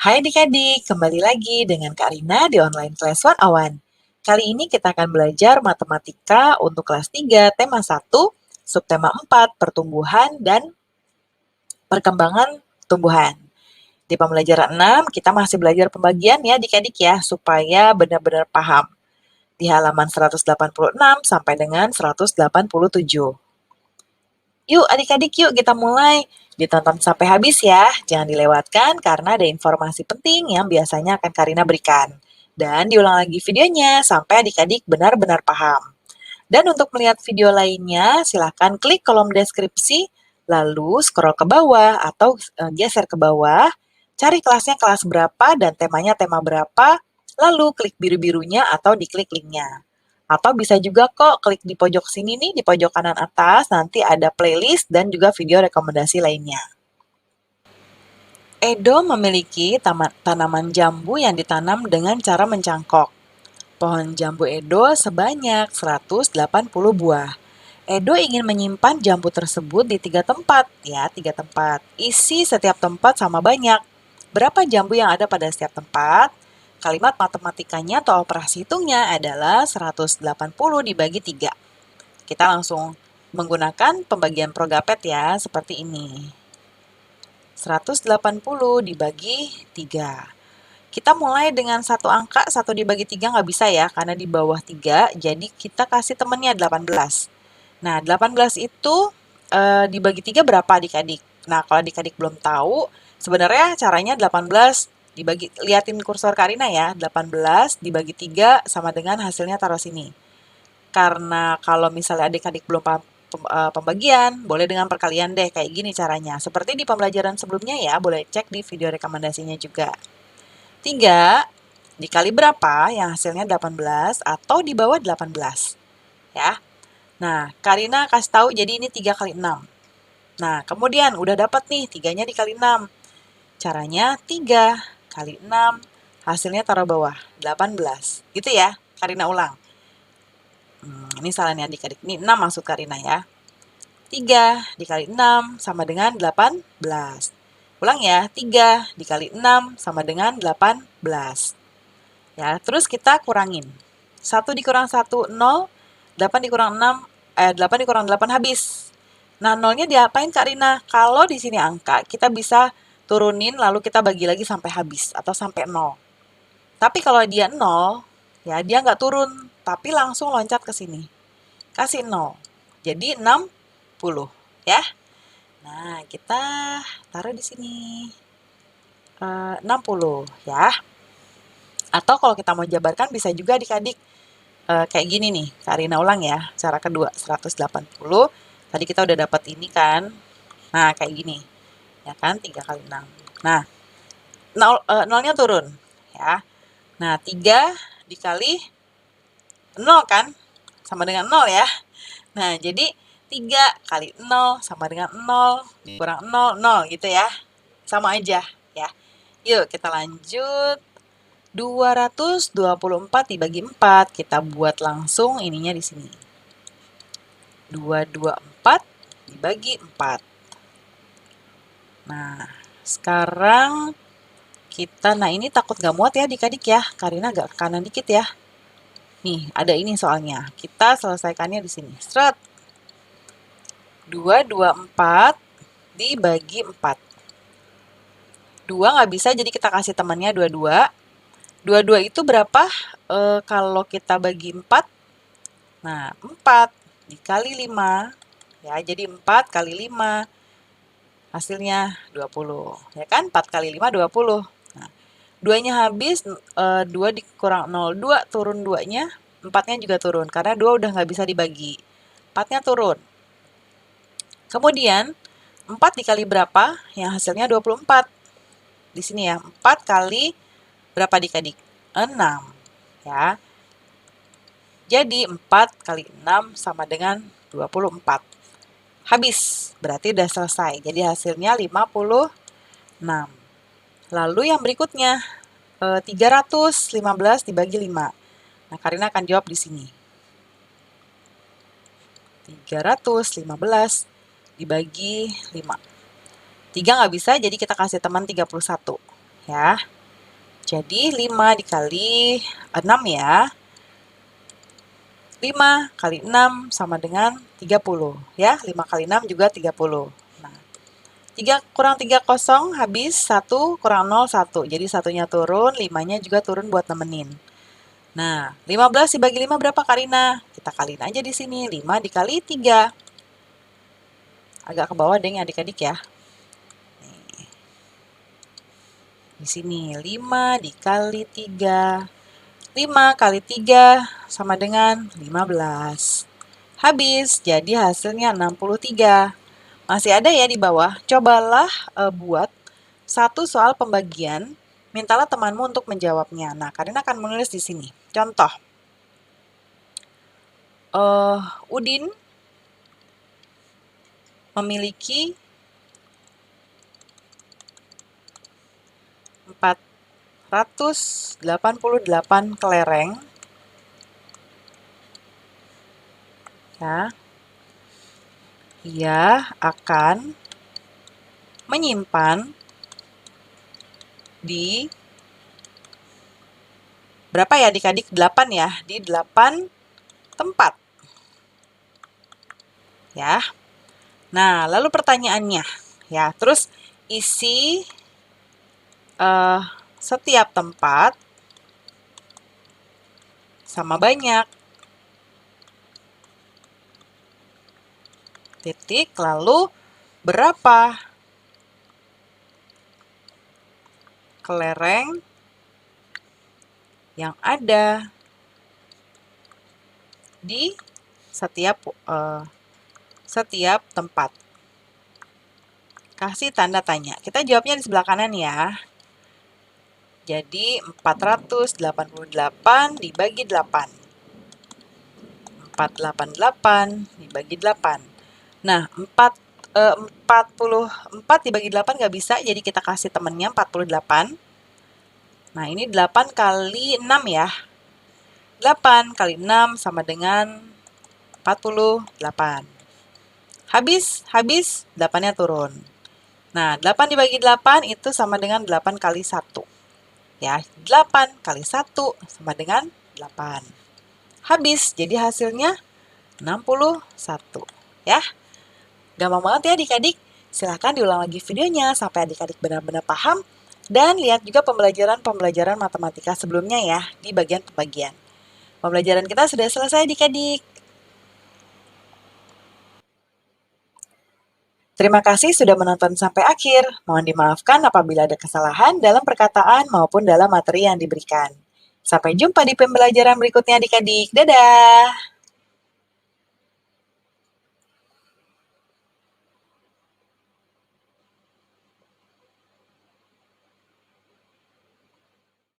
Hai adik-adik, kembali lagi dengan Kak Rina di online class 101. Kali ini kita akan belajar matematika untuk kelas 3, tema 1, subtema 4, pertumbuhan dan perkembangan tumbuhan. Di pembelajaran 6, kita masih belajar pembagian ya adik-adik ya, supaya benar-benar paham. Di halaman 186 sampai dengan 187. Yuk adik-adik, yuk kita mulai. Ditonton sampai habis ya, jangan dilewatkan karena ada informasi penting yang biasanya akan Karina berikan. Dan diulang lagi videonya sampai adik-adik benar-benar paham. Dan untuk melihat video lainnya, silahkan klik kolom deskripsi, lalu scroll ke bawah atau geser ke bawah, cari kelasnya kelas berapa dan temanya tema berapa, lalu klik biru-birunya atau diklik linknya. Atau bisa juga kok klik di pojok sini nih, di pojok kanan atas, nanti ada playlist dan juga video rekomendasi lainnya. Edo memiliki tanaman jambu yang ditanam dengan cara mencangkok. Pohon jambu Edo sebanyak 180 buah. Edo ingin menyimpan jambu tersebut di 3 tempat, ya 3 tempat. Isi setiap tempat sama banyak. Berapa jambu yang ada pada setiap tempat? Kalimat matematikanya atau operasi hitungnya adalah 180 dibagi 3. Kita langsung menggunakan pembagian progapet ya, seperti ini. 180 dibagi 3. Kita mulai dengan satu angka, 1 dibagi 3 nggak bisa ya, karena di bawah 3, jadi kita kasih temennya 18. Nah, 18 itu dibagi 3 berapa adik-adik? Nah, kalau adik-adik belum tahu, sebenarnya caranya 18 dibagi, liatin kursor Karina ya, 18 dibagi 3 sama dengan hasilnya taruh sini. Karena kalau misalnya adik-adik belum paham pembagian, boleh dengan perkalian deh, kayak gini caranya. Seperti di pembelajaran sebelumnya ya, boleh cek di video rekomendasinya juga. 3 dikali berapa yang hasilnya 18 atau di bawah 18. Ya. Nah, Karina kasih tahu jadi ini 3 kali 6. Nah, kemudian udah dapat nih 3-nya dikali 6. Caranya 3 kali 6, hasilnya taruh bawah, 18. Gitu ya, Karina ulang. Ini salah nih adik-adik. Ini 6 maksud Karina ya. 3 dikali 6 sama dengan 18. Ulang ya, 3 dikali 6 sama dengan 18. Ya, terus kita kurangin. 1 dikurang 1, 0. 8 dikurang 6, 8 dikurang 8 habis. Nah, nolnya diapain Kak Rina? Kalau di sini angka, kita bisa turunin lalu kita bagi lagi sampai habis atau sampai 0. Tapi kalau dia 0, ya dia nggak turun, tapi langsung loncat ke sini. Kasih 0. Jadi 60, ya. Nah, kita taruh di sini. 60, ya. Atau kalau kita mau jabarkan bisa juga adik-adik kayak gini nih. Karina ulang ya, cara kedua 180. Tadi kita udah dapat ini kan. Nah, kayak gini. Ya kan, 3 kali 6. Nah, nolnya turun. Ya. Nah, 3 dikali 0 kan? Sama dengan 0 ya. Nah, jadi 3 kali 0 sama dengan 0, kurang 0, 0 gitu ya. Sama aja ya. Yuk kita lanjut. 224 dibagi 4, kita buat langsung ininya di sini. 224 dibagi 4. Nah, sekarang kita, nah ini takut gak muat ya adik-adik ya. Karina agak ke kanan dikit ya. Nih, ada ini soalnya. Kita selesaikannya di sini. Seret. 224 dibagi 4. 2 nggak bisa, jadi kita kasih temannya 22. 22 itu berapa kalau kita bagi 4? Nah, 4 dikali 5. Ya, jadi 4 kali 5. Hasilnya 20. Ya kan? 4 kali 5, 20. Nah, 2-nya habis, 2 dikurang 0, 2 turun 2-nya. 4-nya juga turun, karena 2 udah nggak bisa dibagi. 4-nya turun. Kemudian, 4 dikali berapa? Yang hasilnya 24. Di sini ya, 4 kali berapa adik-adik? 6. Ya. Jadi 4 kali 6 sama dengan 24. Habis, berarti udah selesai. Jadi hasilnya 56. Lalu yang berikutnya, 315 dibagi 5. Nah, Karina akan jawab di sini. 315 dibagi 5. 3 nggak bisa, jadi kita kasih teman 31. Ya. Jadi 5 dikali 6 ya. 5 kali 6 sama dengan 30 ya. 5 kali 6 juga 30. Nah, 3 kurang 3 kosong habis, 1 kurang 0 1. Jadi satunya turun, 5-nya juga turun buat nemenin. Nah, 15 dibagi 5 berapa Karina? Kita kaliin aja di sini. 5 dikali 3. Agak ke bawah deh adik-adik ya. Nih. Di sini 5 dikali 3. 5 kali 3 sama dengan 15. Habis, jadi hasilnya 63. Masih ada ya di bawah. Cobalah buat satu soal pembagian. Mintalah temanmu untuk menjawabnya. Nah, Karina akan menulis di sini. Contoh, Udin memiliki 488 kelereng. Ya. Ia akan menyimpan di berapa ya adik-adik? 8 ya, di 8 tempat. Ya. Nah, lalu pertanyaannya, ya, terus isi setiap tempat sama banyak. Titik, lalu berapa kelereng yang ada di setiap tempat. Kasih tanda tanya. Kita jawabnya di sebelah kanan ya. Jadi 488 dibagi 8. 488 dibagi 8. Nah, 44 dibagi 8 nggak bisa, jadi kita kasih temennya 48. Nah, ini 8 kali 6 ya. 8 kali 6 sama dengan 48. Habis, 8-nya turun. Nah, 8 dibagi 8 itu sama dengan 8 kali 1. Ya, 8 kali 1 sama dengan 8. Habis, jadi hasilnya 61. Ya, gampang banget ya adik-adik. Silahkan diulang lagi videonya sampai adik-adik benar-benar paham. Dan lihat juga pembelajaran matematika sebelumnya ya, di bagian pembagian. Pembelajaran kita sudah selesai adik-adik. Terima kasih sudah menonton sampai akhir. Mohon dimaafkan apabila ada kesalahan dalam perkataan maupun dalam materi yang diberikan. Sampai jumpa di pembelajaran berikutnya adik-adik. Dadah!